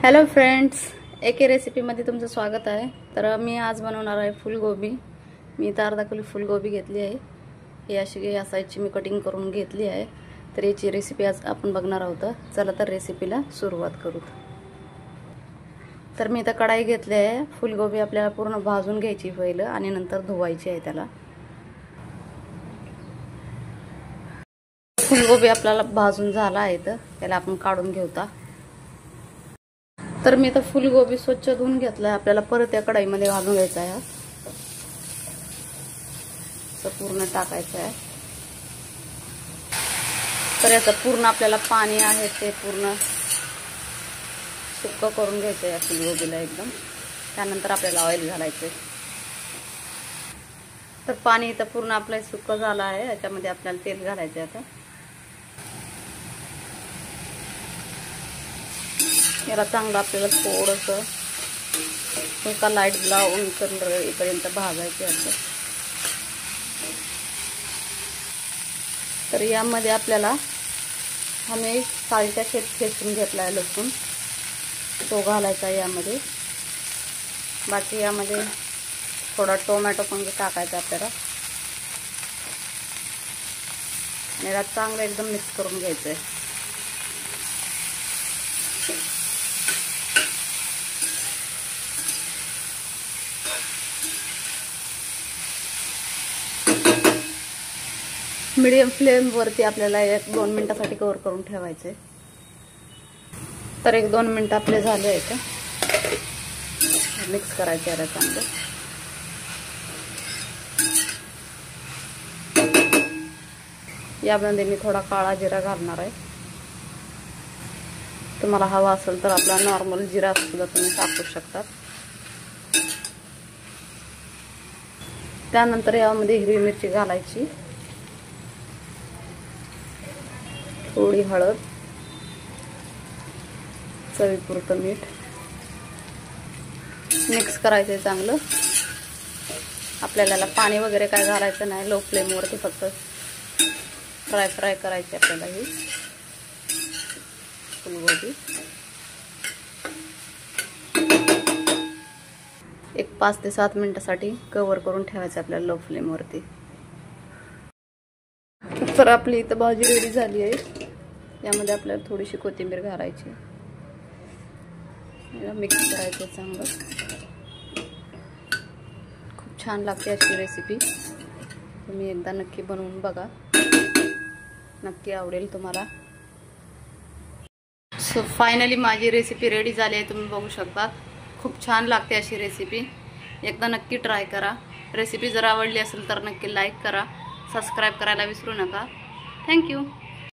Hello friends, एके रेसिपीमध्ये तुमचं स्वागत आहे। तर मी आज बनवणार आहे फुलगोबी। मी इथं अर्धा किलो फुलगोबी घेतली आहे। ही अशी या साईजची मी कटिंग करून घेतली आहे। तर याची रेसिपी आज आपण बघणार आहोत। चला तर रेसिपीला सुरुवात करू। तर मी इथं कढाई घेतली आहे। फुलगोबी आपल्याला पूर्ण भाजून घ्यायची पहिलं आणि नंतर धुवायची आहे त्याला। फुलगोबी आपल्याला भाजून झाला आहे तर त्याला आपण काढून घेऊता। तर मी तर फुलगोबी स्वच्छ धुवून घेतलाय। आपल्याला परत या कढाईमध्ये घालून घ्यायचा आहे। पूर्ण टाकायचं आहे। तर याचं पूर्ण आपल्याला पाणी आहे ते पूर्ण सुक्क करून घ्यायचं या फुलगोबीला एकदम। त्यानंतर आपल्याला ऑइल घालायचं। तर पाणी इथं पूर्ण आपलं सुक्क झालं आहे। याच्यामध्ये आपल्याला तेल घालायचं आता। याला चांगलं आपल्याला थोडंसं एका लाईट ब्राऊन कलरपर्यंत भाजायचे असतं। तर यामध्ये आपल्याला आम्ही सालच्या शेत ठेचून घेतला आहे लसूण, तो घालायचा यामध्ये। बाकी यामध्ये थोडा टोमॅटो पण टाकायचा आपल्याला। याला चांगलं एकदम मिक्स करून घ्यायचं आहे। मीडियम फ्लेम वरती आपल्याला 1-2 मिनिटासाठी कव्हर करून ठेवायचे। तर 1-2 मिनिट आपले झाले आहेत। मिक्स करायचे याला चांगलं। यामध्ये मी थोडा काळा जिरा घालणार आहे। तुम्हाला हवा असेल तर आपला नॉर्मल जिरा सुद्धा तुम्ही टाकू शकता। त्यानंतर यामध्ये हिरवी मिरची घालायची, थोडी हळद, चवीपुरतं मीठ, मिक्स करायचं चांगलं। आपल्याला पाणी वगैरे काय घालायचं नाही। लो फ्लेमवरती फक्त फ्राय करायची आपल्याला ही फुलगोबी। 5 ते 7 मिनिटासाठी कव्हर करून ठेवायचं आपल्याला लो फ्लेमवरती। तर आपली इथं भाजी रेडी झाली आहे। यामध्ये आपल्याला थोडीशी कोथिंबीर घालायची, मिक्स करायचं चांगलं। खूप छान लागते अशी रेसिपी। तुम्ही एकदा नक्की बनवून बघा, नक्की आवडेल तुम्हाला। सो फायनली माझी रेसिपी रेडी झाली आहे। तुम्ही बघू शकता, खूप छान लागते अशी रेसिपी। एकदा नक्की ट्राय करा। रेसिपी जर आवडली असेल तर नक्की लाईक करा, सबस्क्राईब करायला विसरू नका। थँक्यू।